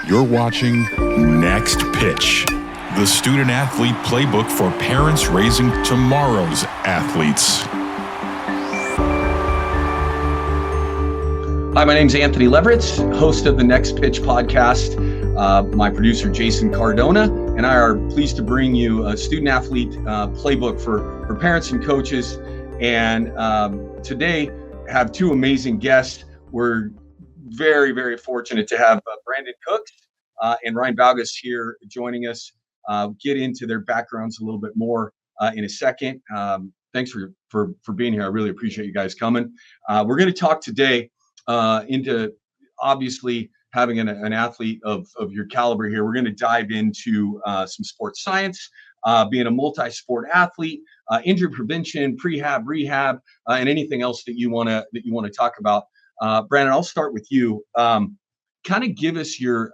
You're watching Next Pitch, the student athlete playbook for parents raising tomorrow's athletes. Hi, my name is Anthony Leveritz, host of the Next Pitch podcast. My producer, Jason Cardona, and I are pleased to bring you a student athlete playbook for parents and coaches. And today, I have two amazing guests. We're very, very fortunate to have Brandin and Ryan Baugus here joining us. Get into their backgrounds a little bit more in a second. Thanks for being here. I really appreciate you guys coming. We're going to talk today into obviously having an athlete of your caliber here. We're going to dive into some sports science, being a multi-sport athlete, injury prevention, prehab, rehab, and anything else that you want to talk about. Brandin, I'll start with you. Kind of give us your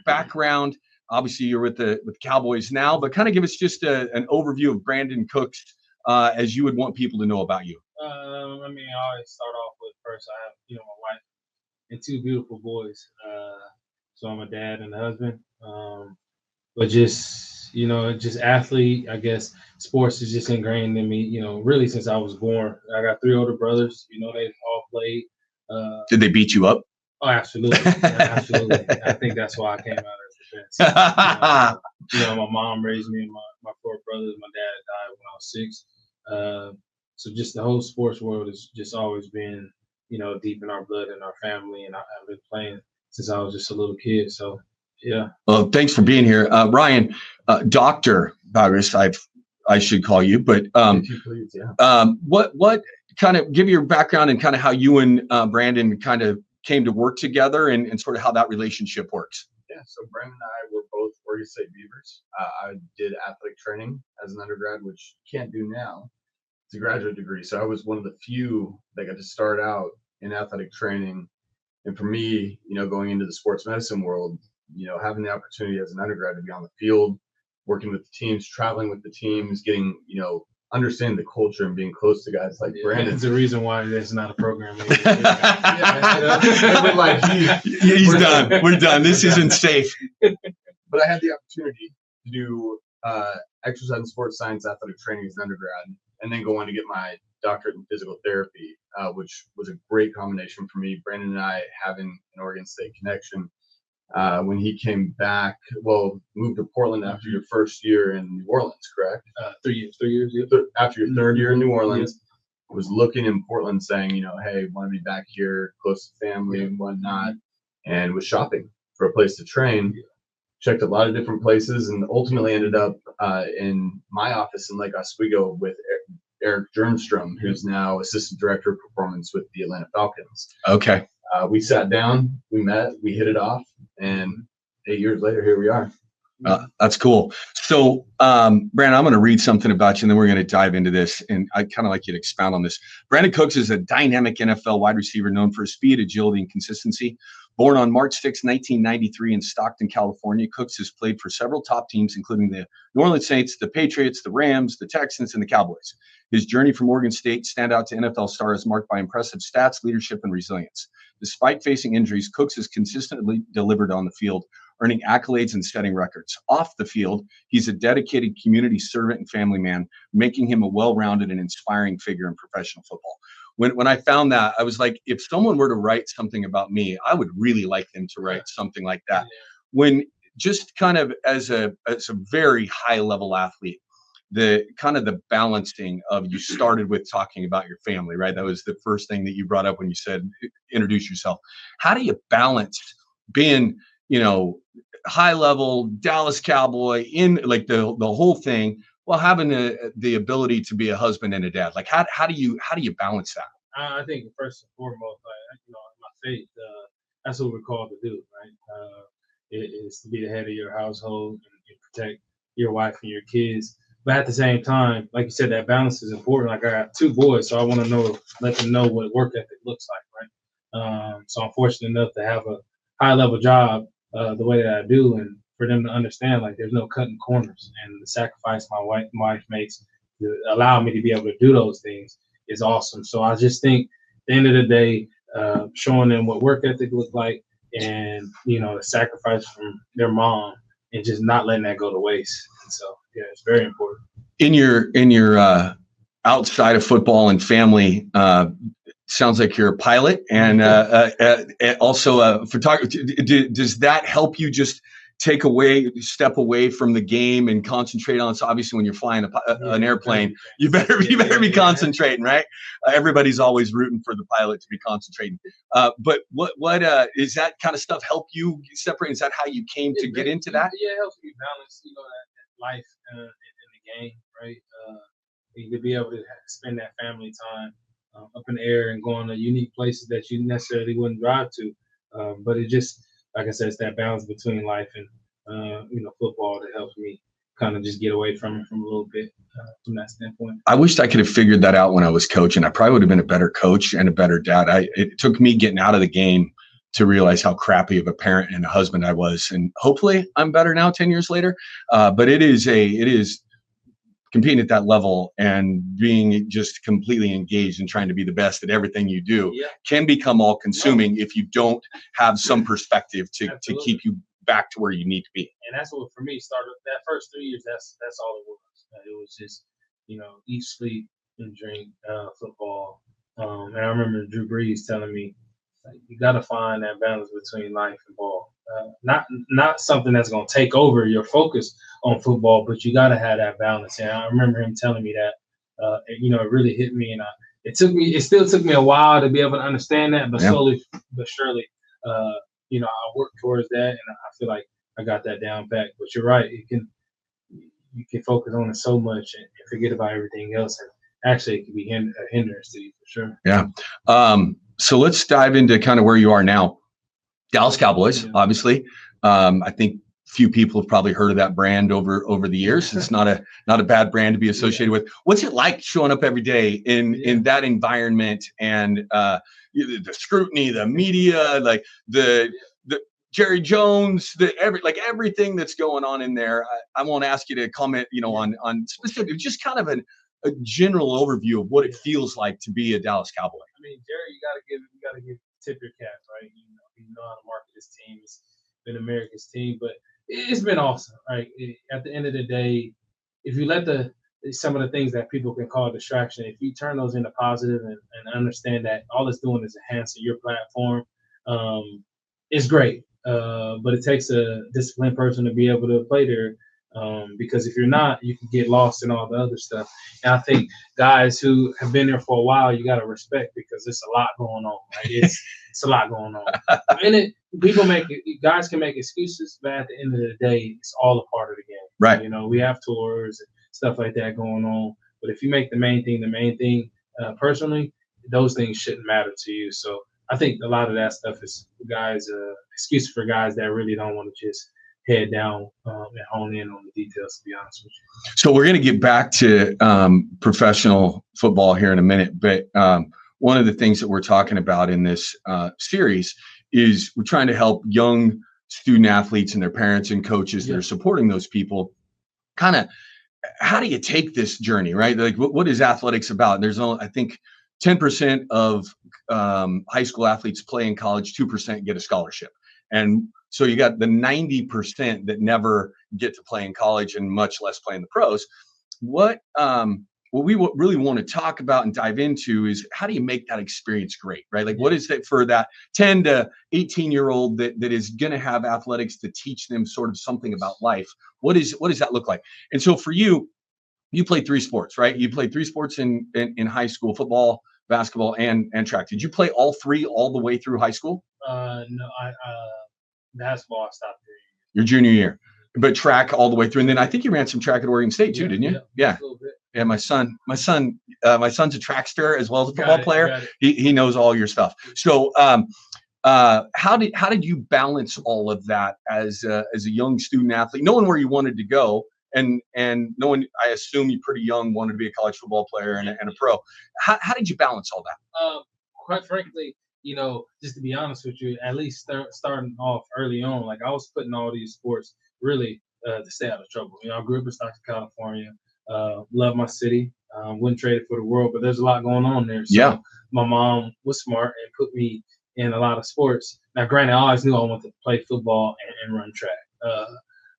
background. Obviously, you're with the Cowboys now, but kind of give us just an overview of Brandin Cooks as you would want people to know about you. I always start off with first. I have, my wife and two beautiful boys. So I'm a dad and a husband. But just athlete. I guess sports is just ingrained in me. Really since I was born. I got three older brothers. They all played. Did they beat you up? Oh, absolutely, absolutely. I think that's why I came out as defense. My mom raised me and my four brothers. My dad died when I was 6. So just the whole sports world has just always been, deep in our blood and our family. And I've been playing since I was just a little kid. So, yeah. Well, thanks for being here. Ryan, Dr. Baugus, I should call you, but please, yeah. What kind of give your background and kind of how you and Brandin kind of came to work together and sort of how that relationship works? Yeah, so Brandon and I were both Oregon State Beavers. I did athletic training as an undergrad, which you can't do now. It's a graduate degree. So I was one of the few that got to start out in athletic training. And for me, going into the sports medicine world, having the opportunity as an undergrad to be on the field, working with the teams, traveling with the teams, getting, understanding the culture and being close to guys like Brandin. That's the reason why there's not a program. He's done. We're done. This isn't safe. But I had the opportunity to do exercise and sports science athletic training as an undergrad, and then go on to get my doctorate in physical therapy, which was a great combination for me. Brandin and I having an Oregon State connection. When he came back, moved to Portland after your first year in New Orleans, correct? 3 years. 3 years. Yeah. After your third year in New Orleans, was looking in Portland saying, hey, want to be back here, close to family and whatnot, and was shopping for a place to train. Checked a lot of different places and ultimately ended up in my office in Lake Oswego with Eric Jernstrom, who's now assistant director of performance with the Atlanta Falcons. Okay. We sat down, we met, we hit it off, and 8 years later, here we are. That's cool. So, Brandin, I'm going to read something about you, and then we're going to dive into this. And I'd kind of like you to expound on this. Brandin Cooks is a dynamic NFL wide receiver known for his speed, agility, and consistency. Born on March 6, 1993 in Stockton, California, Cooks has played for several top teams, including the New Orleans Saints, the Patriots, the Rams, the Texans, and the Cowboys. His journey from Oregon State standout to NFL star is marked by impressive stats, leadership, and resilience. Despite facing injuries, Cooks has consistently delivered on the field, earning accolades and setting records. Off the field, he's a dedicated community servant and family man, making him a well-rounded and inspiring figure in professional football. When I found that, I was like, if someone were to write something about me, I would really like them to write something like that. When just kind of as a very high-level athlete, the kind of the balancing of, you started with talking about your family, right? That was the first thing that you brought up when you said, introduce yourself. How do you balance being, high level Dallas Cowboy in like the whole thing, while having the ability to be a husband and a dad? Like, how do you balance that? I think first and foremost, my faith, that's what we're called to do, right? It is to be the head of your household and protect your wife and your kids. But at the same time, like you said, that balance is important. Like, I got two boys, so I want to let them know what work ethic looks like, right? So I'm fortunate enough to have a high level job the way that I do, and for them to understand, like, there's no cutting corners, and the sacrifice my wife makes to allow me to be able to do those things is awesome. So I just think at the end of the day, showing them what work ethic looks like, and the sacrifice from their mom, and just not letting that go to waste. And so, yeah, it's very important. In your outside of football and family, sounds like you're a pilot and also a photographer. Does that help you just step away from the game and concentrate on? So obviously, when you're flying an airplane, you better be concentrating, right? Everybody's always rooting for the pilot to be concentrating. But what is that kind of stuff help you separate? Is that how you came to get into that? Yeah, it helps me balance, that life in the game, right? To be able to spend that family time up in the air and going to unique places that you necessarily wouldn't drive to. But it just, like I said, it's that balance between life and football that helps me kind of just get away from it from a little bit from that standpoint. I wished I could have figured that out when I was coaching. I probably would have been a better coach and a better dad. It took me getting out of the game to realize how crappy of a parent and a husband I was. And hopefully I'm better now 10 years later. But it is competing at that level and being just completely engaged and trying to be the best at everything you do can become all consuming if you don't have some perspective to keep you back to where you need to be. And that's what, for me, started that first 3 years. That's all it was. It was just, eat, sleep, and drink football. And I remember Drew Brees telling me, you got to find that balance between life and ball. Not something that's going to take over your focus on football, but you got to have that balance. And I remember him telling me that, it really hit me. And it still took me a while to be able to understand that, but slowly but surely, I worked towards that, and I feel like I got that down pat. But you're right. You can focus on it so much and forget about everything else. And actually, it can be a hindrance to you for sure. Yeah. So let's dive into kind of where you are now. Dallas Cowboys, obviously. I think few people have probably heard of that brand over the years. It's not a bad brand to be associated with. What's it like showing up every day in that environment and the scrutiny, the media, like the Jerry Jones, everything that's going on in there? I won't ask you to comment, on specific, just kind of a general overview of what it feels like to be a Dallas Cowboy. I mean, Jerry, you gotta tip your cap, right? You know how to market this team. It's been America's team, but it's been awesome, right? At the end of the day, if you let some of the things that people can call distraction, if you turn those into positive and understand that all it's doing is enhancing your platform, it's great. But it takes a disciplined person to be able to play there. Because if you're not, you can get lost in all the other stuff. And I think guys who have been there for a while, you got to respect, because it's a lot going on. Right? It's a lot going on. And guys can make excuses, but at the end of the day, it's all a part of the game. Right. We have tours and stuff like that going on. But if you make the main thing, personally, those things shouldn't matter to you. So I think a lot of that stuff is excuses for guys that really don't want to just head down and hone in on the details, to be honest with you. So we're going to get back to professional football here in a minute, but one of the things that we're talking about in this series is we're trying to help young student athletes and their parents and coaches that are supporting those people. Kind of, how do you take this journey, right? Like, what is athletics about? There's only, I think, 10% of high school athletes play in college, 2% get a scholarship. And so you got the 90% that never get to play in college and much less play in the pros. What we really want to talk about and dive into is, how do you make that experience great, right? Like, what is it for that 10 to 18-year-old that is going to have athletics to teach them sort of something about life? What does that look like? And so for you played 3 sports, right? You played 3 sports in high school: football, basketball, and track. Did you play all 3 all the way through high school? No, basketball I stopped there. Your junior year, but track all the way through. And then I think you ran some track at Oregon State too, didn't you? Yeah. Yeah. My son's a trackster as well as a football player. He knows all your stuff. So, how did you balance all of that as a young student athlete, knowing where you wanted to go, and knowing, I assume you pretty young wanted to be a college football player and a pro. How did you balance all that? Quite frankly, just to be honest with you, at least starting off early on, like, I was putting all these sports really to stay out of trouble. I grew up in Stockton, California. Love my city. Wouldn't trade it for the world, but there's a lot going on there. So my mom was smart and put me in a lot of sports. Now, granted, I always knew I wanted to play football and run track.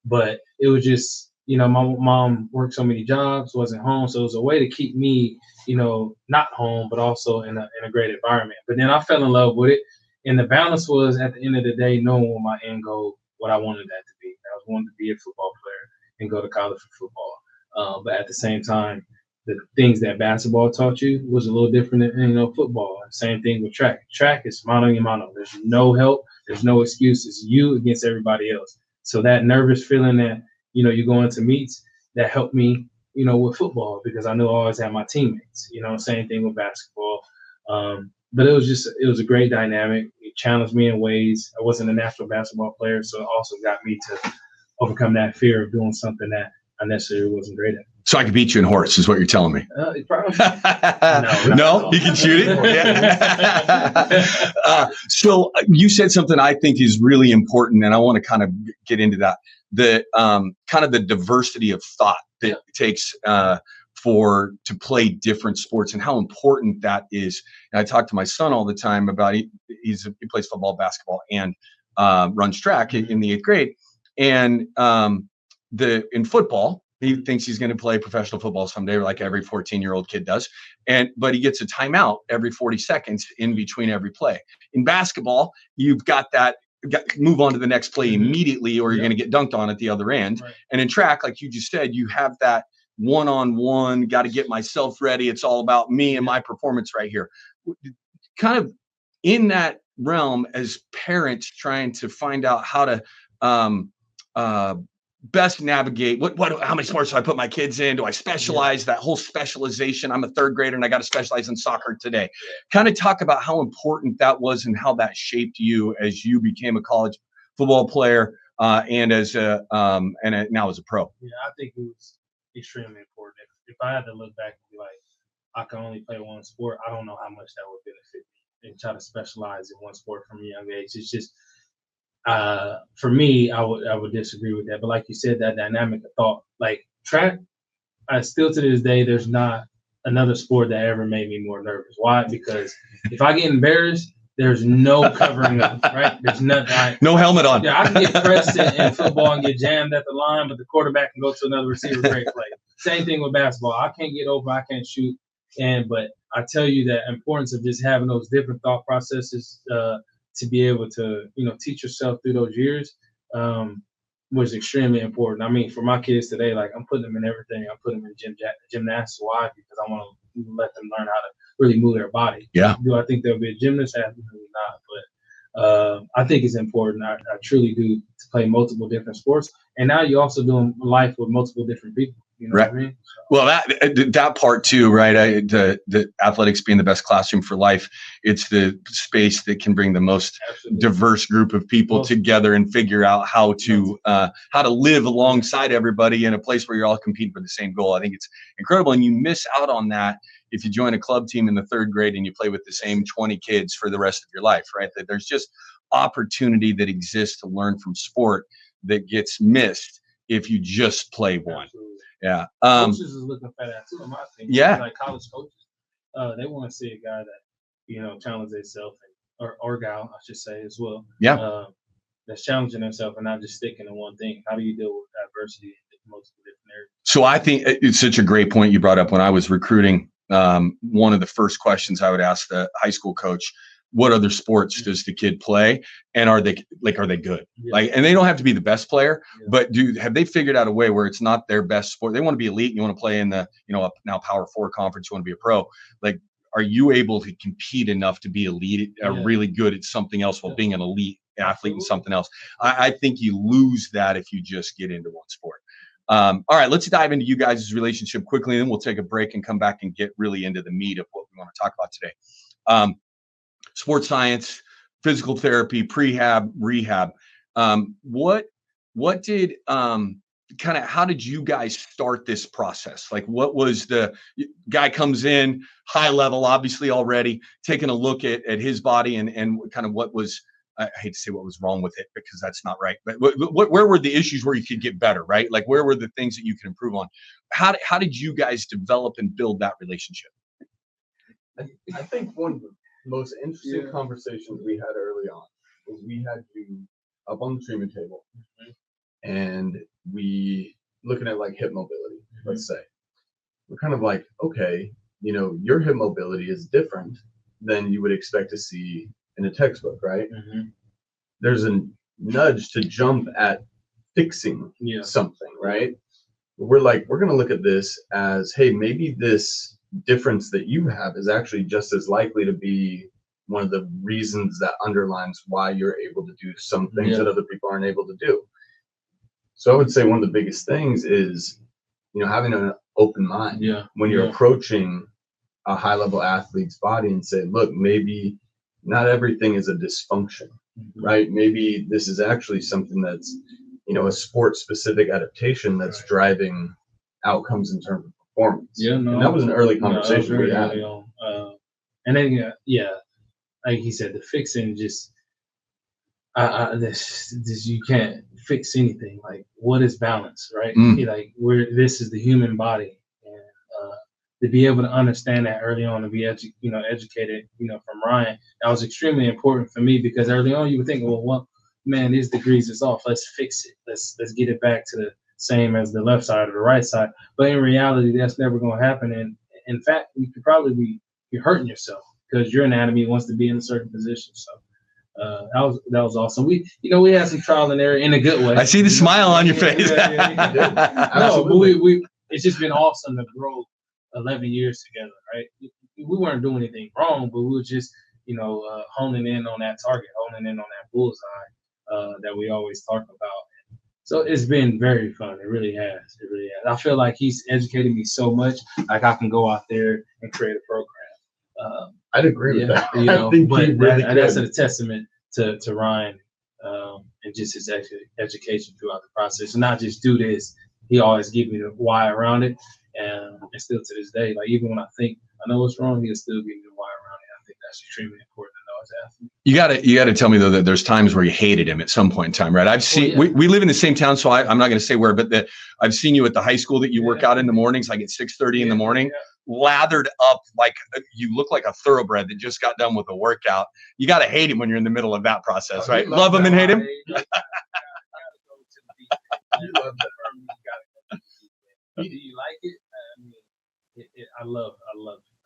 But it was just, my mom worked so many jobs, wasn't home. So it was a way to keep me, not home, but also in a great environment. But then I fell in love with it. And the balance was, at the end of the day, knowing what my end goal, what I wanted that to be. I was wanting to be a football player and go to college for football. But at the same time, the things that basketball taught you was a little different than, football. Same thing with track. Track is mano a mano. There's no help. There's no excuse. It's you against everybody else. So that nervous feeling that, you go into meets, that helped me, with football, because I knew I always had my teammates, same thing with basketball. But it was a great dynamic. It challenged me in ways. I wasn't a natural basketball player, so it also got me to overcome that fear of doing something that I necessarily wasn't great at. So I could beat you in horse, is what you're telling me. Probably. No, you can shoot it. Yeah. So you said something I think is really important, and I want to kind of get into that. The kind of the diversity of thought that it takes to play different sports, and how important that is. And I talk to my son all the time about he plays football, basketball, and runs track in the 8th grade. And in football, he thinks he's going to play professional football someday, like every 14-year-old kid does. But he gets a timeout every 40 seconds in between every play. In basketball, you've got that. Move on to the next play immediately, or you're going to get dunked on at the other end. Right. And in track, like you just said, you have that one-on-one, got to get myself ready. It's all about me and my performance right here. Kind of in that realm, as parents trying to find out how to best navigate how many sports do I put my kids in? Do I specialize? That whole specialization. I'm a 3rd grader and I got to specialize in soccer today. Kind of talk about how important that was and how that shaped you as you became a college football player and now as a pro. Yeah, I think it was extremely important. If I had to look back and be like, I can only play one sport, I don't know how much that would benefit me, and try to specialize in one sport from a young age. It's just, for me, I would disagree with that. But like you said, that dynamic of thought, like track, still to this day, there's not another sport that ever made me more nervous. Why? Because if I get embarrassed, there's no covering up, right? There's nothing. No helmet on. Yeah, I can get pressed in football and get jammed at the line, but the quarterback can go to another receiver, great play. Same thing with basketball. I can't get over, I can't shoot. But I tell you that importance of just having those different thought processes to be able to, teach yourself through those years was extremely important. I mean, for my kids today, like I'm putting them in everything. I'm putting them in gymnastics. Why? Because I want to let them learn how to really move their body. Yeah. Do I think they'll be a gymnast? Absolutely not. But I think it's important. I truly do, to play multiple different sports. And now you're also doing life with multiple different people. You know right. what I mean? So. Well, that part too, right? The athletics being the best classroom for life. It's the space that can bring the most diverse group of people together and figure out how to live alongside everybody in a place where you're all competing for the same goal. I think it's incredible, and you miss out on that if you join a club team in the 3rd grade and you play with the same 20 kids for the rest of your life, right? That there's just opportunity that exists to learn from sport that gets missed if you just play one. Absolutely. Yeah. Coaches is looking for that too, in my opinion. Yeah. Like college coaches, they want to see a guy that, challenges themselves, or gal, I should say, as well. Yeah. That's challenging themselves and not just sticking to one thing. How do you deal with diversity in multiple different areas? So I think it's such a great point you brought up. When I was recruiting, one of the first questions I would ask the high school coach, what other sports does the kid play, and are they good? Yeah. And they don't have to be the best player, but have they figured out a way where it's not their best sport? They want to be elite. You want to play in the, now Power 4 conference. You want to be a pro. Like, are you able to compete enough to be elite, really good at something else while being an elite athlete in something else? I think you lose that if you just get into one sport. All right, let's dive into you guys' relationship quickly, and then we'll take a break and come back and get really into the meat of what we want to talk about today. Sports science, physical therapy, prehab, rehab. What did how did you guys start this process? Like, what was the guy comes in high level, obviously already taking a look at his body and kind of what was, I hate to say what was wrong with it because that's not right, but where were the issues where you could get better, right? Like, where were the things that you could improve on? How did you guys develop and build that relationship? I think one of most interesting conversations we had early on was we had you up on the treatment table, and we looking at like hip mobility, let's say. We're kind of like, okay, your hip mobility is different than you would expect to see in a textbook, right? There's a nudge to jump at fixing something, right? We're like, we're going to look at this as, hey, maybe this difference that you have is actually just as likely to be one of the reasons that underlines why you're able to do some things that other people aren't able to do. So I would say one of the biggest things is, having an open mind when you're approaching a high level athlete's body and say, look, maybe not everything is a dysfunction, right? Maybe this is actually something that's, a sport specific adaptation that's driving outcomes in terms of performance. And that was an early conversation we had. And then, like he said, the fixing just, this you can't fix anything. Like, what is balance, right? Like, this is the human body, and to be able to understand that early on and be educated, from Ryan, that was extremely important for me, because early on you would think, well, man, these degrees is off. Let's fix it. Let's get it back to the same as the left side or the right side. But in reality, that's never going to happen. And in fact, you could probably you're hurting yourself because your anatomy wants to be in a certain position. So that was awesome. We had some trial and error in a good way. I see the smile on your face. No, but we it's just been awesome to grow 11 years together, right? We weren't doing anything wrong, but we were just honing in on that target, honing in on that bullseye that we always talk about. So it's been very fun. It really has. I feel like he's educated me so much, like I can go out there and create a program. I'd agree with that. I think that's a testament to Ryan and just his education throughout the process. And not just do this, he always give me the why around it. And still to this day, like even when I think I know what's wrong, he'll still give me the why around it. I think that's extremely important to know as an athlete. You gotta tell me though that there's times where you hated him at some point in time, right? I've seen we live in the same town, so I'm not going to say where, but I've seen you at the high school that you work out in the mornings, like at 6:30 in the morning, lathered up like you look like a thoroughbred that just got done with a workout. You got to hate him when you're in the middle of that process, right? Love him and hate him. Do you like it? I mean, I love it.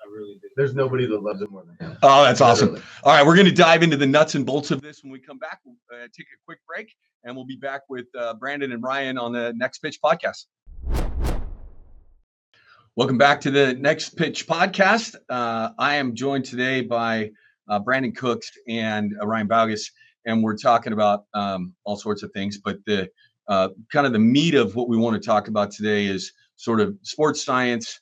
I really do. There's nobody that loves it more than him. Oh, that's awesome. All right, we're going to dive into the nuts and bolts of this when we come back. We'll take a quick break, and we'll be back with Brandon and Ryan on the Next Pitch podcast. Welcome back to the Next Pitch podcast. I am joined today by Brandin Cooks and Ryan Baugus, and we're talking about all sorts of things, but the kind of the meat of what we want to talk about today is sort of sports science,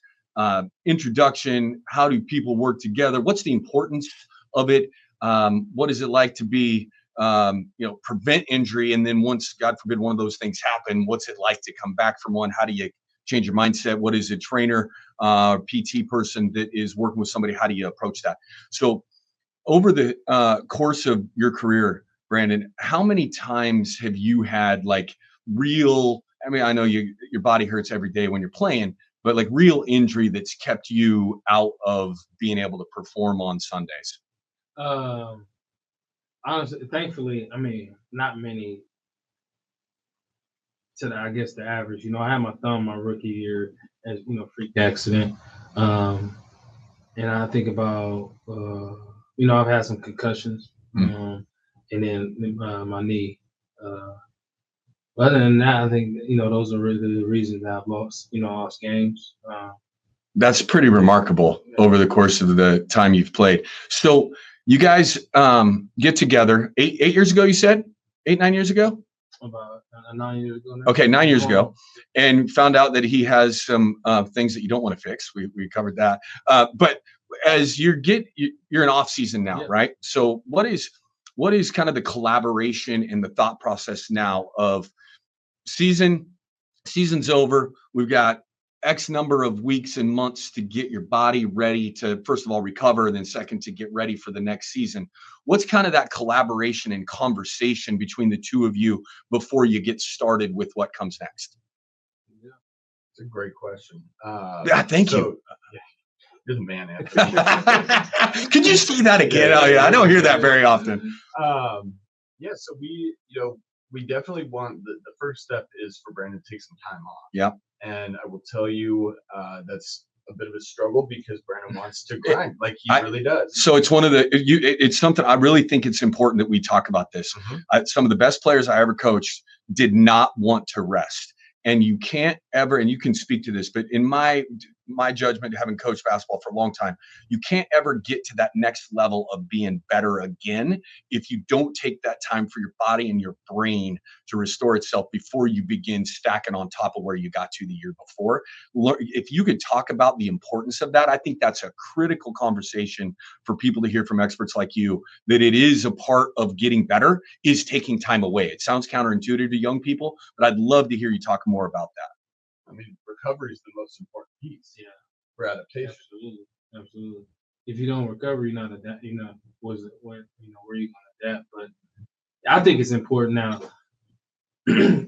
introduction. How do people work together? What's the importance of it? What is it like to be, prevent injury? And then once, God forbid, one of those things happen, what's it like to come back from one? How do you change your mindset? What is a trainer, PT person that is working with somebody? How do you approach that? So over the course of your career, Brandin, how many times have you had like real, I know your body hurts every day when you're playing, but like real injury that's kept you out of being able to perform on Sundays? Honestly, thankfully, not many to the average. I had my thumb my rookie year as, freak accident. And I think about, I've had some concussions, and then my knee. Other than that, I think, those are really the reasons that I've lost games. That's pretty remarkable over the course of the time you've played. So you guys get together 8 years ago, you said? 9 years ago? About 9 years ago now. Okay, 9 years ago. And found out that he has some things that you don't want to fix. We covered that. But as you're in off season now, right? So what is kind of the collaboration and the thought process now of season's over, we've got X number of weeks and months to get your body ready to, first of all, recover, and then second, to get ready for the next season. What's kind of that collaboration and conversation between the two of you before you get started with what comes next? Yeah, it's a great question. Thank you. You're the man, Anthony. Could you say that again? Oh yeah, I don't hear that very often. Yeah, so we definitely want the first step is for Brandon to take some time off. Yeah. And I will tell you, that's a bit of a struggle because Brandon wants to grind like he really does. So it's one of it's something I really think it's important that we talk about this. Some of the best players I ever coached did not want to rest. And you can't ever, and you can speak to this, but in my judgment, having coached basketball for a long time, you can't ever get to that next level of being better again if you don't take that time for your body and your brain to restore itself before you begin stacking on top of where you got to the year before. If you could talk about the importance of that, I think that's a critical conversation for people to hear from experts like you, that it is a part of getting better is taking time away. It sounds counterintuitive to young people, but I'd love to hear you talk more about that. I mean, recovery is the most important piece. Yeah. For adaptation. Absolutely. If you don't recover, you're not adapt. Where you gonna adapt? But I think it's important now.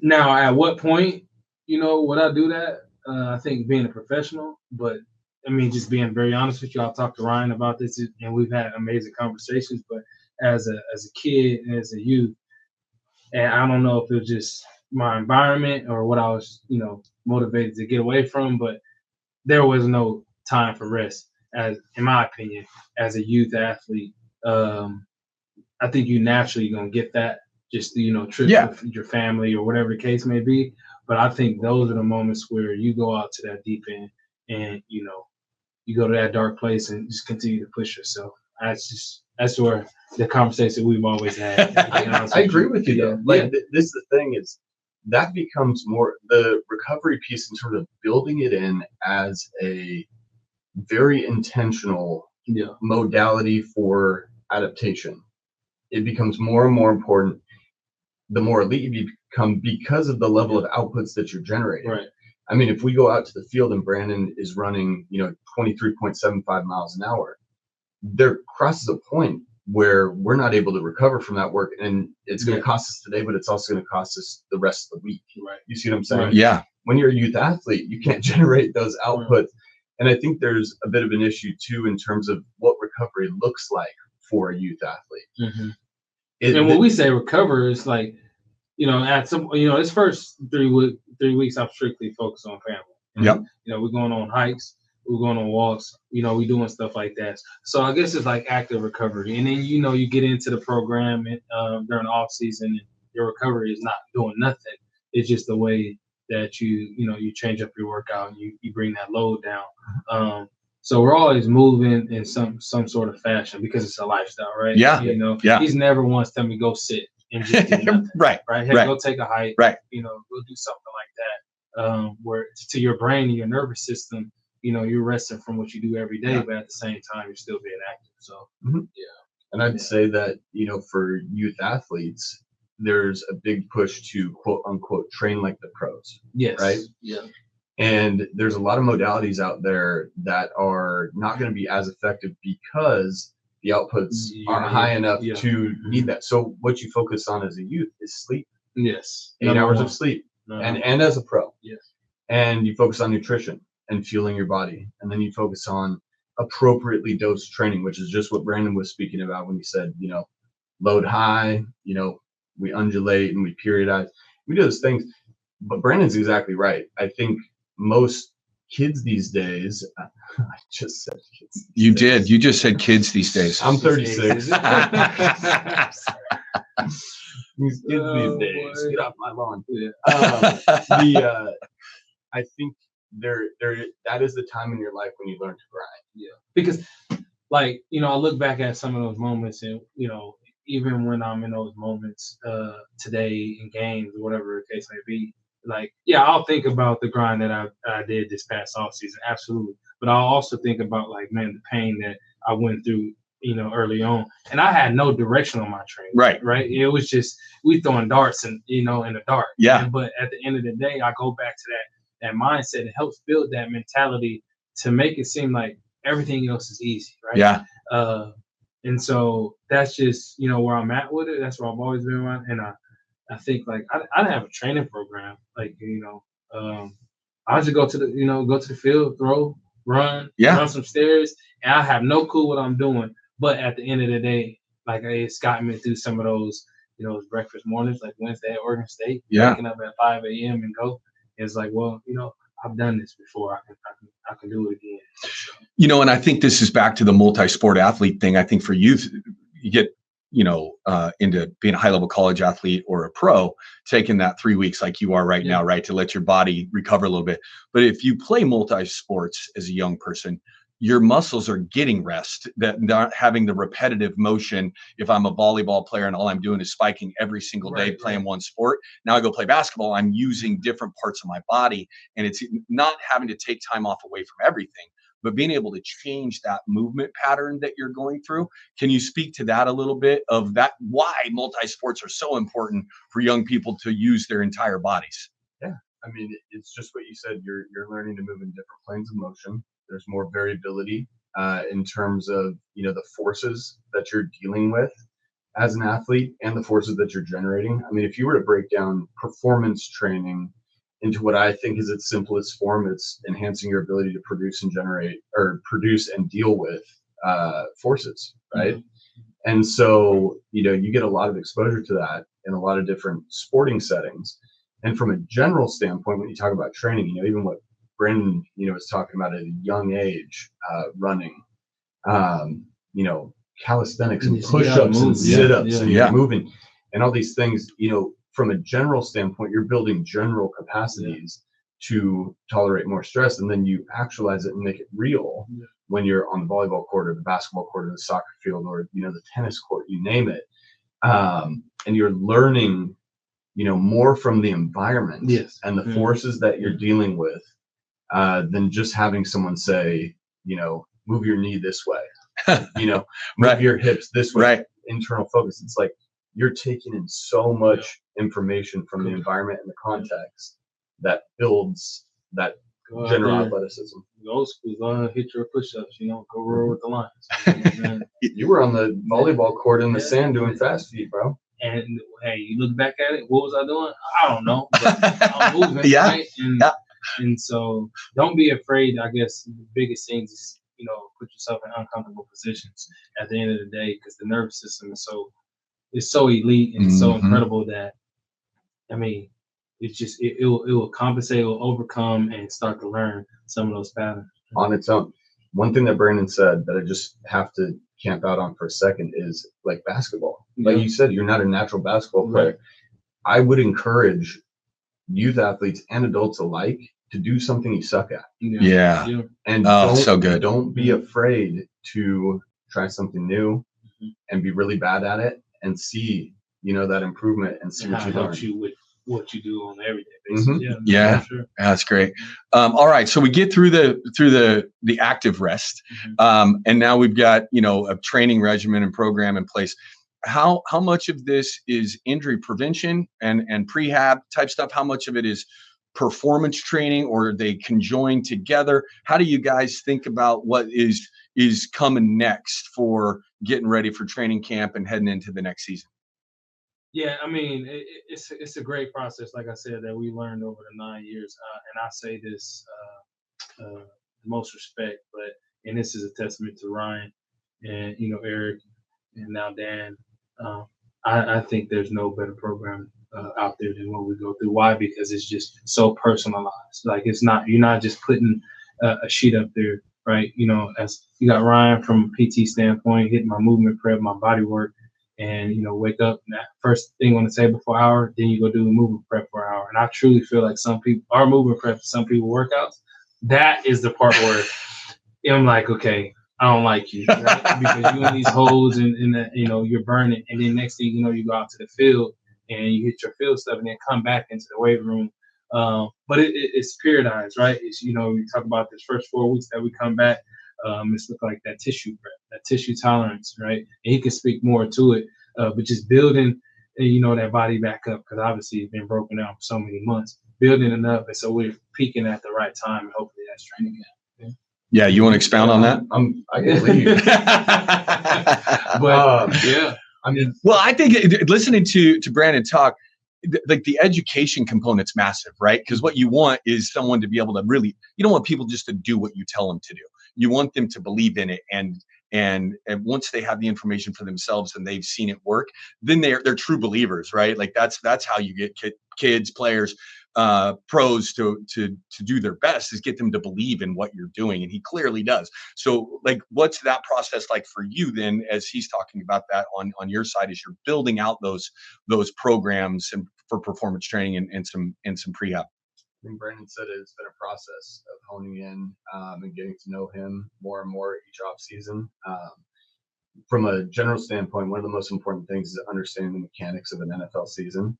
Now, at what point, would I do that? I think being a professional, but I mean, just being very honest with you, I'll talk to Ryan about this, and we've had amazing conversations. But as a kid and as a youth, and I don't know if it was just my environment or what I was, motivated to get away from, but there was no time for rest, as in my opinion, as a youth athlete. I think you naturally gonna get that, just trip with your family or whatever the case may be. But I think those are the moments where you go out to that deep end and you go to that dark place and just continue to push yourself. That's where the conversation we've always had. I agree with you though. This is the thing is that becomes more the recovery piece in terms of building it in as a very intentional modality for adaptation. It becomes more and more important the more elite you become because of the level of outputs that you're generating. Right. I mean, if we go out to the field and Brandon is running, 23.75 miles an hour, there crosses a point where we're not able to recover from that work, and it's going to cost us today, but it's also going to cost us the rest of the week. Right. You see what I'm saying? Right. Yeah. When you're a youth athlete, you can't generate those outputs. And I think there's a bit of an issue too in terms of what recovery looks like for a youth athlete. Mm-hmm. And when we say recover, it's like, at some, this first 3 weeks, I'm strictly focused on family. Yep. We're going on hikes, we're going on walks, we're doing stuff like that. So I guess it's like active recovery. And then, you get into the program during the off season, and your recovery is not doing nothing. It's just the way that you change up your workout and you bring that load down. So we're always moving in some sort of fashion because it's a lifestyle, right? Yeah. He's never once tell me go sit and just do nothing. Right. Hey, go take a hike. Right. Go do something like that. Where to your brain and your nervous system, you're resting from what you do every day, but at the same time you're still being active. So And I'd say that, for youth athletes, there's a big push to quote unquote train like the pros. Yes. Right? Yeah. And there's a lot of modalities out there that are not going to be as effective because the outputs aren't high enough to need that. So what you focus on as a youth is sleep. Yes. 8 hours of sleep. And as a pro. Yes. And you focus on nutrition and fueling your body. And then you focus on appropriately dosed training, which is just what Brandon was speaking about when he said, load high, we undulate and we periodize. We do those things. But Brandon's exactly right. I think most kids these days, I just said kids. You did. You just said kids these days. I'm 36. These kids these days. Get off my lawn. I think that is the time in your life when you learn to grind. Yeah. Because I look back at some of those moments and, even when I'm in those moments today in games or whatever the case may be, I'll think about the grind that I did this past off season, absolutely. But I'll also think about the pain that I went through, early on, and I had no direction on my training. Right. It was just we throwing darts and in the dark. Yeah. But at the end of the day, I go back to that mindset. It helps build that mentality to make it seem like everything else is easy. Right. Yeah. And so that's just where I'm at with it. That's where I've always been around, and I think I didn't have a training program. I just go to the field, throw, run some stairs, and I have no clue what I'm doing. But at the end of the day, like it's gotten me through some of those, those breakfast mornings, like Wednesday at Oregon State, waking up at 5 a.m. and go. It's like, well, I've done this before. I can do it again. So. And I think this is back to the multi-sport athlete thing. I think for youth, you get into being a high-level college athlete or a pro, taking that 3 weeks like you are right now, right, to let your body recover a little bit. But if you play multi-sports as a young person, your muscles are getting rest, that not having the repetitive motion. If I'm a volleyball player and all I'm doing is spiking every single day playing one sport, now I go play basketball, I'm using different parts of my body, and it's not having to take time off away from everything, but being able to change that movement pattern that you're going through. Can you speak to that a little bit, of that, why multi-sports are so important for young people to use their entire bodies? Yeah, I mean, it's just what you said. You're learning to move in different planes of motion. There's more variability in terms of, the forces that you're dealing with as an athlete and the forces that you're generating. I mean, if you were to break down performance training into what I think is its simplest form, it's enhancing your ability to produce and generate, or produce and deal with forces, right? Mm-hmm. And so, you get a lot of exposure to that in a lot of different sporting settings. And from a general standpoint, when you talk about training, even what Brandin, was talking about at a young age, running, calisthenics and push-ups and sit-ups and you're moving and all these things, from a general standpoint, you're building general capacities to tolerate more stress, and then you actualize it and make it real when you're on the volleyball court or the basketball court or the soccer field or, the tennis court, you name it. And you're learning, more from the environment and the forces that you're dealing with than just having someone say, move your knee this way, move your hips this way, internal focus. It's like you're taking in so much information from the environment and the context that builds that general athleticism. Go school, go hit your push-ups, go roll with the lines. You were on the volleyball court in the sand doing fast feet, bro. And hey, you look back at it, what was I doing? I don't know. But I'm moving, right? And so don't be afraid. I guess the biggest thing is, put yourself in uncomfortable positions at the end of the day, because the nervous system is so elite and so incredible that, I mean, it's just, it will compensate, it will overcome and start to learn some of those patterns. On its own. One thing that Brandin said that I just have to camp out on for a second is like basketball. Like you said, you're not a natural basketball player. Right. I would encourage youth athletes and adults alike to do something you suck at. And don't be afraid to try something new and be really bad at it and see, that improvement and see what you learn. You with what you do on an everyday basis. Sure. That's great. All right. So we get through the active rest. And now we've got, a training regimen and program in place. How much of this is injury prevention and prehab type stuff? How much of it is performance training, or are they conjoined together? How do you guys think about what is coming next for getting ready for training camp and heading into the next season? Yeah, I mean, it's a great process, like I said, that we learned over the 9 years. And I say this the most respect, and this is a testament to Ryan and, Eric and now Dan. I think there's no better program out there than what we go through. Why? Because it's just so personalized. Like you're not just putting a sheet up there, right? As you got Ryan from a PT standpoint, hitting my movement prep, my body work, and wake up and that first thing on the table for an hour, then you go do the movement prep for an hour. And I truly feel like some people are movement prep, some people workouts. That is the part where I'm like, okay, I don't like you, right? Because you're in these holes and that, you're burning. And then next thing you know, you go out to the field and you hit your field stuff and then come back into the weight room. But it's periodized, right? It's, we talk about this first 4 weeks that we come back. It's look like that tissue prep, that tissue tolerance, right? And he can speak more to it, but just building, that body back up, because obviously it's been broken down for so many months, building it up. And so we're peaking at the right time, and hopefully that's training camp. Yeah, you want to expound on that? I can leave. But I mean, well, I think listening to Brandin talk, like the education component's massive, right? Because what you want is someone to be able to really, you don't want people just to do what you tell them to do. You want them to believe in it, and once they have the information for themselves and they've seen it work, then they're true believers, right? Like that's how you get kids, players, pros to do their best, is get them to believe in what you're doing, and he clearly does. So like, what's that process like for you then, as he's talking about that on your side, as you're building out those programs and for performance training and some prehab? I think Brandon said it's been a process of honing in and getting to know him more and more each off season. From a general standpoint, one of the most important things is understanding the mechanics of an NFL season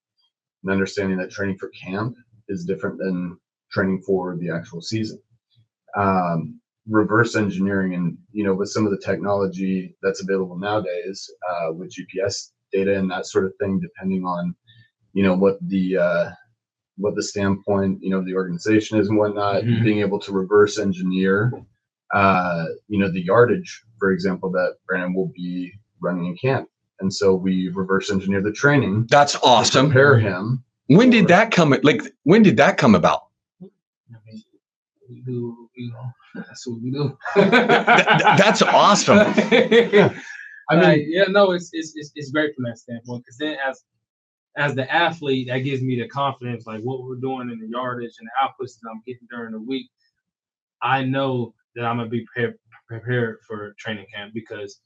and understanding that training for camp is different than training for the actual season. Reverse engineering, and with some of the technology that's available nowadays, with GPS data and that sort of thing, depending on what the standpoint of the organization is and whatnot, being able to reverse engineer the yardage, for example, that Brandon will be running in camp. And so we reverse engineer the training. That's awesome. To prepare him. When did that come about? We do, that's what we do. That's awesome. I mean, it's great from that standpoint, because then as the athlete, that gives me the confidence, like what we're doing in the yardage and the outputs that I'm getting during the week. I know that I'm gonna be prepared for training camp, because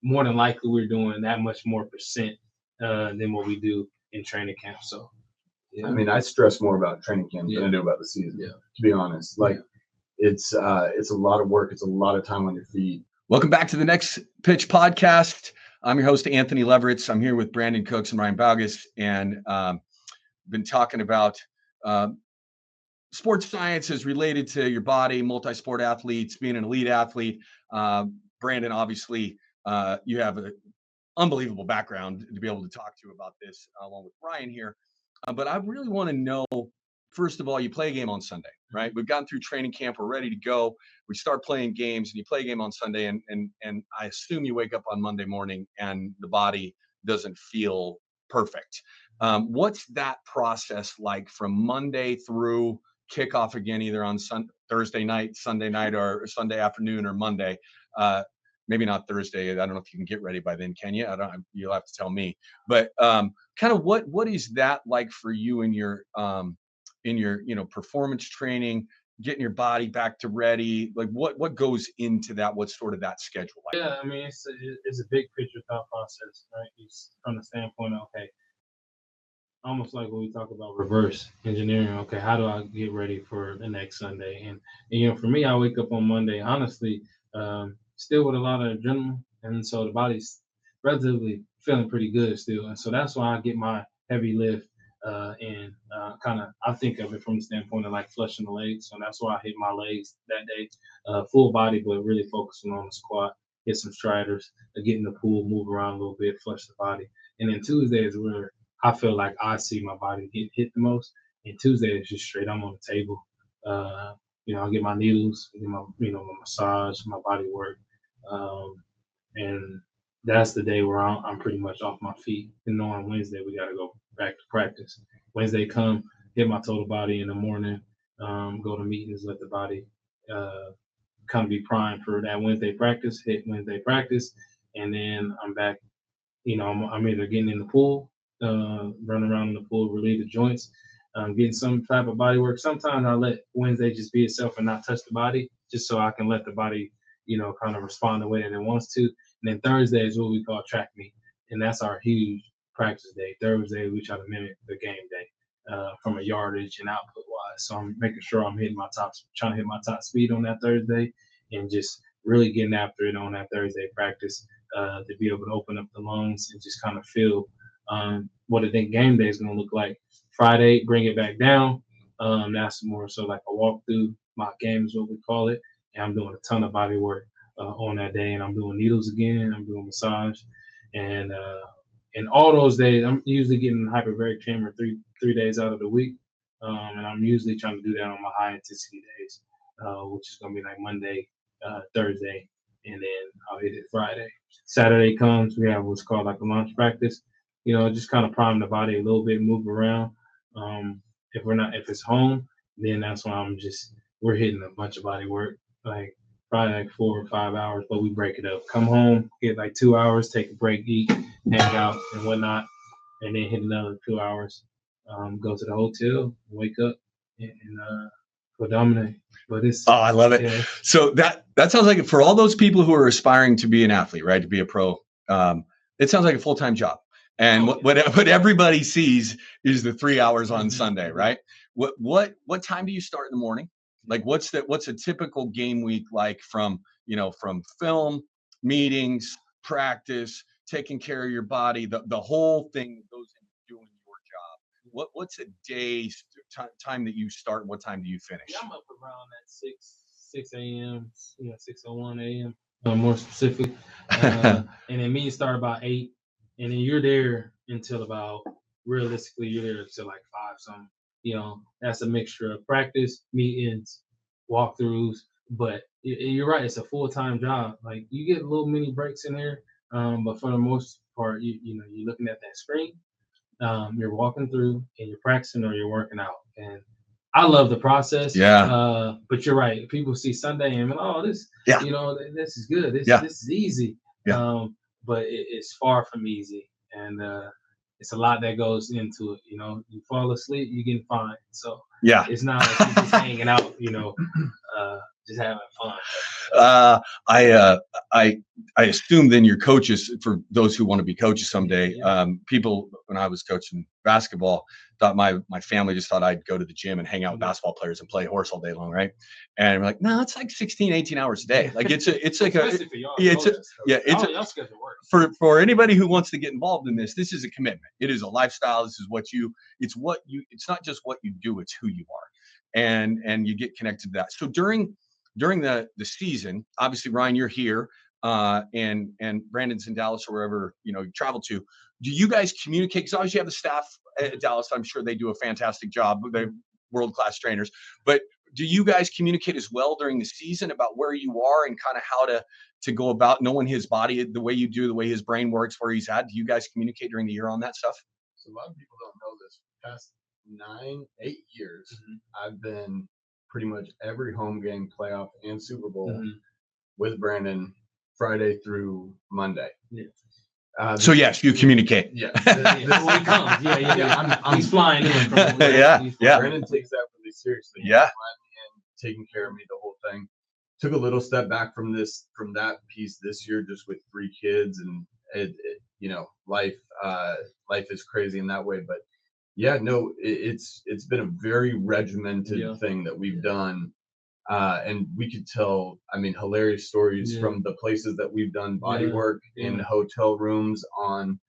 more than likely we're doing that much more percent than what we do in training camp. So, I mean, I stress more about training camp than I do about the season. To be honest, like it's a lot of work. It's a lot of time on your feet. Welcome back to the Next Pitch podcast. I'm your host, Anthony Leveritz. I'm here with Brandin Cooks and Ryan Baugus, and been talking about sports sciences related to your body, multi-sport athletes, being an elite athlete. Brandin, obviously, you have an unbelievable background to be able to talk to about this, along with Ryan here. But I really want to know, first of all, you play a game on Sunday, right? We've gotten through training camp. We're ready to go. We start playing games, and you play a game on Sunday, and I assume you wake up on Monday morning and the body doesn't feel perfect. What's that process like from Monday through kickoff again, either on Thursday night, Sunday night, or Sunday afternoon, or Monday? Maybe not Thursday. I don't know if you can get ready by then, can you? You'll have to tell me. But kind of what is that like for you in your performance training, getting your body back to ready? Like what goes into that? What's sort of that schedule like? Yeah, I mean, it's a big picture thought process, right? It's from the standpoint of, okay, almost like when we talk about reverse engineering. Okay, how do I get ready for the next Sunday? And for me, I wake up on Monday, honestly, still with a lot of adrenaline, and so the body's relatively feeling pretty good still. And so that's why I get my heavy lift, and kind of, I think of it from the standpoint of like flushing the legs. So that's why I hit my legs that day, full body, but really focusing on the squat, hit some striders, get in the pool, move around a little bit, flush the body. And then Tuesday is where I feel like I see my body get hit the most. And Tuesday is just straight, I'm on the table. I'll get my needles, get my massage, my body work. And that's the day where I'm pretty much off my feet. And on Wednesday, we got to go back to practice. Wednesday come, hit my total body in the morning, go to meetings, let the body kind of be primed for that Wednesday practice, hit Wednesday practice. And then I'm back, I'm either getting in the pool, running around in the pool, relieve the joints, getting some type of body work. Sometimes I let Wednesday just be itself and not touch the body, just so I can let the body, kind of respond the way that it wants to. And then Thursday is what we call track meet, and that's our huge practice day. Thursday, we try to mimic the game day from a yardage and output wise. So I'm making sure I'm trying to hit my top speed on that Thursday, and just really getting after it on that Thursday practice to be able to open up the lungs and just kind of feel what I think game day is going to look like. Friday, bring it back down. That's more so like a walkthrough. Mock game is what we call it. And I'm doing a ton of body work on that day, and I'm doing needles again. I'm doing massage, and all those days, I'm usually getting hyperbaric chamber three days out of the week, and I'm usually trying to do that on my high intensity days, which is going to be like Monday, Thursday, and then I'll hit it Friday. Saturday comes, we have what's called like a launch practice. just kind of prime the body a little bit, move around. If it's home, then that's when we're hitting a bunch of body work, like probably like 4 or 5 hours, but we break it up. Come home, get like 2 hours, take a break, eat, hang out and whatnot, and then hit another 2 hours. Go to the hotel, wake up, and go dominate. But Oh, I love it. yeah. So that sounds like, for all those people who are aspiring to be an athlete, right, to be a pro, it sounds like a full-time job. And what everybody sees is the 3 hours on Sunday, right? What time do you start in the morning? Like, what's a typical game week like, from film, meetings, practice, taking care of your body, the whole thing that goes into doing your job. What's a day time that you start, and what time do you finish? Yeah, I'm up around that 6 a.m. 6:01 a.m. More specific, and then meetings start about 8, and then you're there until about, realistically, you're there until like 5 something. That's a mixture of practice, meetings, walkthroughs. But you're right, it's a full-time job. Like, you get little mini breaks in there, but for the most part, you're looking at that screen. You're walking through and you're practicing or you're working out. And I love the process. Yeah. But you're right. People see Sunday and, this, Yeah. this is good. This Yeah. this is easy. Yeah. But it's far from easy. And it's a lot that goes into it. You fall asleep, you're getting fined. So Yeah. it's not like you're just hanging out, just having fun. I assume then your coaches, for those who want to be coaches someday, Yeah. People, when I was coaching basketball, thought my family just thought I'd go to the gym and hang out with Mhm. basketball players and play horse all day long, right? And we're like, no, it's like 16, 18 hours a day. Like, it's like Especially for y'all it's y'all schedule works. for anybody who wants to get involved in this. This is a commitment. It is a lifestyle. This is it's not just what you do, it's who you are, and you get connected to that. So during the season, obviously, Ryan, you're here, and Brandon's in Dallas or wherever you travel to. Do you guys communicate? Because obviously you have the staff at Dallas. I'm sure they do a fantastic job. They're world-class trainers. But do you guys communicate as well during the season about where you are and kind of how to go about knowing his body the way you do, the way his brain works, where he's at? Do you guys communicate during the year on that stuff? So a lot of people don't know this. Past 8 years, I've been pretty much every home game, playoff, and Super Bowl with Brandon, Friday through Monday. Yeah. So yes, you communicate. Yeah. When he comes, he's flying in from Yeah. Brandon takes that really seriously. Yeah. He's flying me in, taking care of me the whole thing. Took a little step back from that piece this year, just with 3 kids, and life is crazy in that way. But yeah, no, it's been a very regimented thing that we've done. And we could tell, hilarious stories from the places that we've done body work in hotel rooms, on,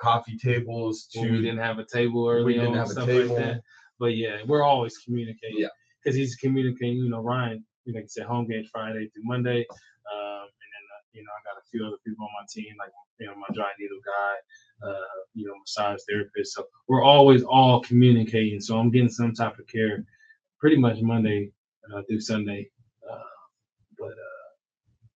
coffee tables. We didn't have a table early. We didn't have a table. Like that. But yeah, we're always communicating. Yeah. Because he's communicating, Ryan, like I said, home games Friday through Monday. And then, I got a few other people on my team, like, my dry needle guy, massage therapist. So we're always all communicating. So I'm getting some type of care pretty much Monday through Sunday, but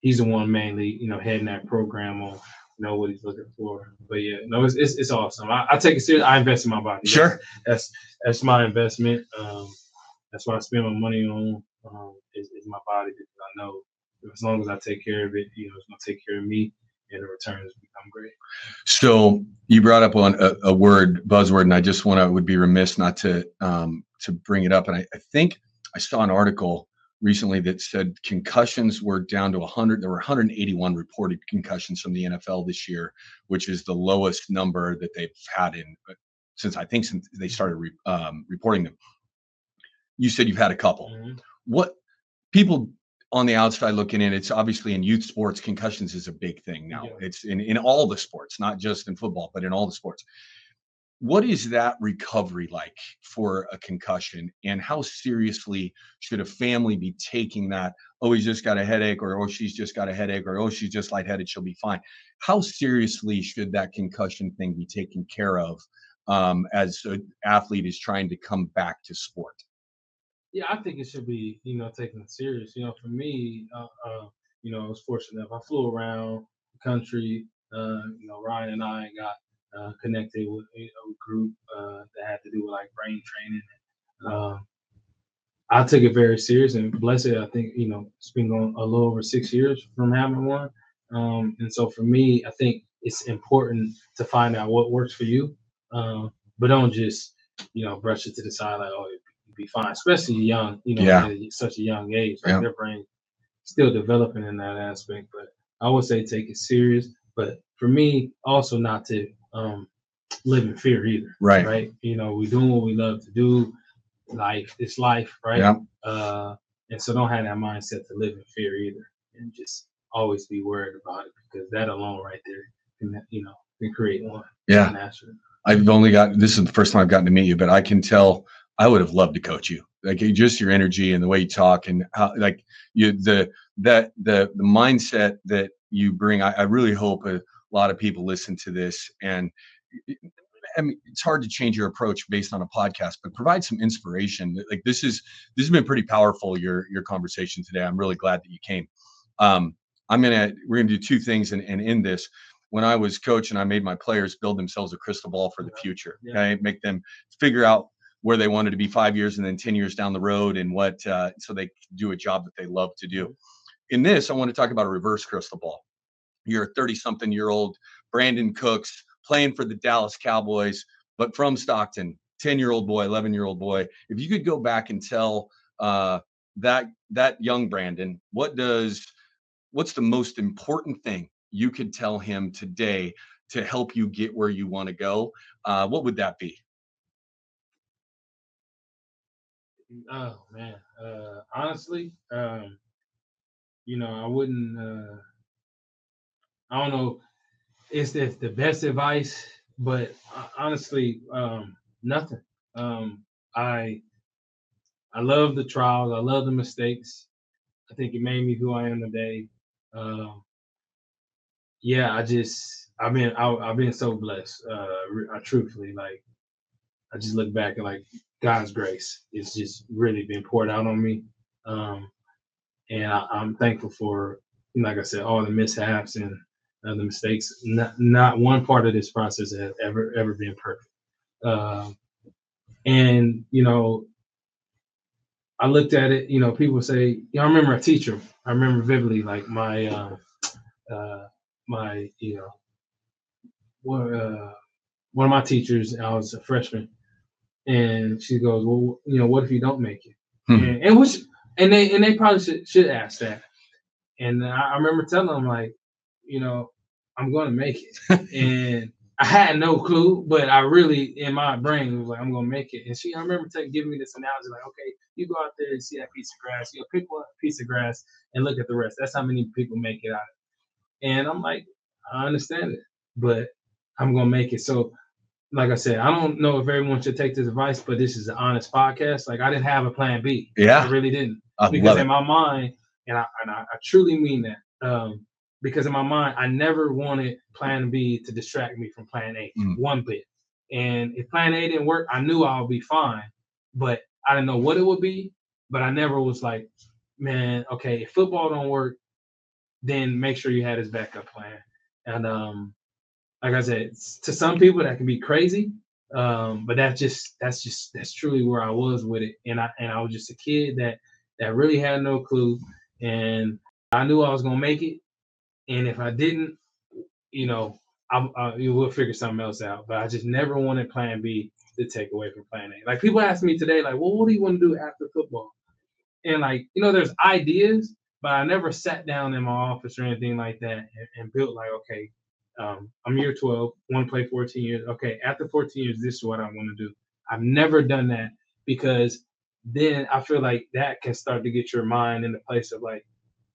he's the one mainly, heading that program on, what he's looking for. But yeah, no, it's awesome. I take it serious. I invest in my body. Sure, that's my investment. That's what I spend my money on. Is my body, because I know as long as I take care of it, it's gonna take care of me, and the returns become great. So you brought up on a buzzword, and I just would be remiss not to bring it up. And I think I saw an article recently that said concussions were down to 100. There were 181 reported concussions from the NFL this year, which is the lowest number that they've had since they started reporting them. You said you've had a couple. Mm-hmm. What people on the outside looking in, it's obviously in youth sports, concussions is a big thing now. Yeah. It's in all the sports, not just in football, but in all the sports. What is that recovery like for a concussion, and how seriously should a family be taking that? Oh, he's just got a headache, or oh, she's just got a headache, or oh, she's just lightheaded, she'll be fine. How seriously should that concussion thing be taken care of as an athlete is trying to come back to sport? Yeah, I think it should be, taken serious. For me, I was fortunate enough. I flew around the country. Ryan and I got connected with a group that had to do with like brain training. I took it very serious, and blessed, I think, it's been going a little over 6 years from having one. And so for me, I think it's important to find out what works for you, but don't just, brush it to the side like, oh, it'd be fine, especially young, Yeah. at such a young age, like Yeah. their brain still developing in that aspect. But I would say take it serious. But for me, also not to live in fear either. Right. Right. We doing what we love to do. Life is life, right? Yeah. And so don't have that mindset to live in fear either, and just always be worried about it, because that alone right there can create one. Yeah. Naturally. This is the first time I've gotten to meet you, but I can tell I would have loved to coach you. Like just your energy and the way you talk, and how like the mindset that you bring. I really hope a lot of people listen to this, and I mean, it's hard to change your approach based on a podcast, but provide some inspiration. Like this has been pretty powerful. Your conversation today. I'm really glad that you came. We're gonna do two things and end this. When I was coaching, I made my players build themselves a crystal ball for the future. Okay, make them figure out where they wanted to be 5 years and then 10 years down the road, and what so they could do a job that they love to do. In this, I want to talk about a reverse crystal ball. You're a 30-something-year-old Brandin Cooks playing for the Dallas Cowboys, but from Stockton, 10-year-old boy, 11-year-old boy. If you could go back and tell that young Brandin, what's the most important thing you could tell him today to help you get where you want to go, what would that be? Oh man, honestly, I wouldn't. I don't know. It's the best advice, but honestly, nothing. I love the trials. I love the mistakes. I think it made me who I am today. Yeah, I've been so blessed. I truthfully, like, I just look back and like God's grace. It's just really been poured out on me. And I'm thankful for, like I said, all the mishaps and the mistakes. Not one part of this process has ever been perfect. And I looked at it. People say, I remember a teacher. I remember vividly, like my one of my teachers. I was a freshman, and she goes, "Well, what if you don't make it?" And they probably should ask that. And I remember telling them, like, I'm going to make it. And I had no clue, but I really, in my brain, was like, I'm going to make it. And I remember giving me this analogy, like, okay, you go out there and see that piece of grass, pick one piece of grass and look at the rest. That's how many people make it out of it. And I'm like, I understand it, but I'm going to make it. So, like I said, I don't know if everyone should take this advice, but this is an honest podcast. Like, I didn't have a plan B. Yeah. I really didn't. I Because love in it. my mind, and I truly mean that, because in my mind, I never wanted plan B to distract me from plan A one bit. And if plan A didn't work, I knew I would be fine, but I didn't know what it would be. But I never was like, man, okay, if football don't work, then make sure you had his backup plan. And like I said, to some people that can be crazy, but that's truly where I was with it. And I was just a kid that really had no clue, and I knew I was gonna make it. And if I didn't, we'll figure something else out. But I just never wanted plan B to take away from plan A. Like, people ask me today, like, well, what do you want to do after football? And like, there's ideas, but I never sat down in my office or anything like that and built like, okay, I'm year 12, want to play 14 years. Okay, after 14 years, this is what I want to do. I've never done that, because then I feel like that can start to get your mind in the place of like,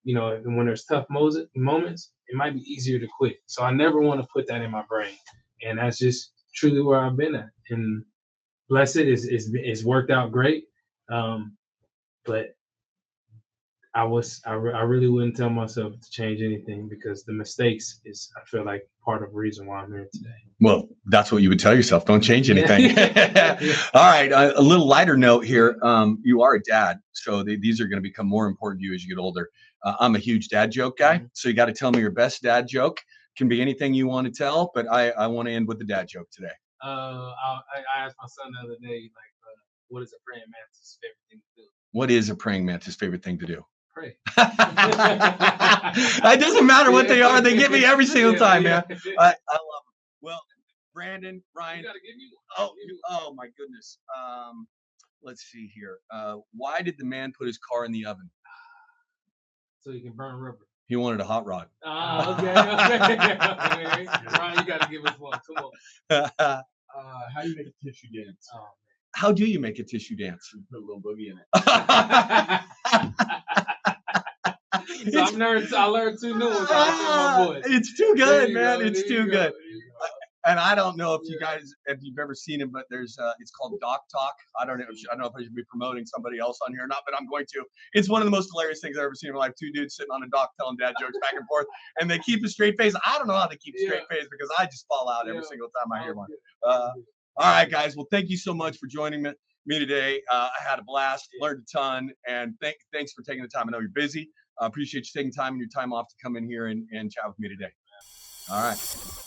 when there's tough moments, it might be easier to quit. So I never want to put that in my brain. And that's just truly where I've been at. And blessed, it's worked out great. But I really wouldn't tell myself to change anything, because the mistakes is, I feel like, part of the reason why I'm here today. Well, that's what you would tell yourself. Don't change anything. Yeah. All right. A little lighter note here. You are a dad, so these are going to become more important to you as you get older. I'm a huge dad joke guy, so you got to tell me your best dad joke. can be anything you want to tell, but I want to end with the dad joke today. I asked my son the other day, like, what is a praying mantis' favorite thing to do? What is a praying mantis' favorite thing to do? Pray. It doesn't matter what they are. They get me every single time, man. I love them. Well, Brandon, Ryan. You gotta give me one. Oh my goodness. Let's see here. Why did the man put his car in the oven? So you can burn rubber. He wanted a hot rod. Okay. Ryan, you gotta give us one. Come on. How do you make a tissue dance? Oh, How do you make a tissue dance? You put a little boogie in it. So I learned 2 new ones. My boys. It's too good, man. Go, it's too good. go. And I don't know if you guys, if you've ever seen it, but there's, it's called Doc Talk. I don't know if I should be promoting somebody else on here or not, but I'm going to. It's one of the most hilarious things I've ever seen in my life. 2 dudes sitting on a dock telling dad jokes back and forth, and they keep a straight face. I don't know how they keep a straight face because I just fall out every single time I hear one. All right, guys. Well, thank you so much for joining me today. I had a blast, learned a ton, and thanks for taking the time. I know you're busy. I appreciate you taking time and your time off to come in here and chat with me today. All right.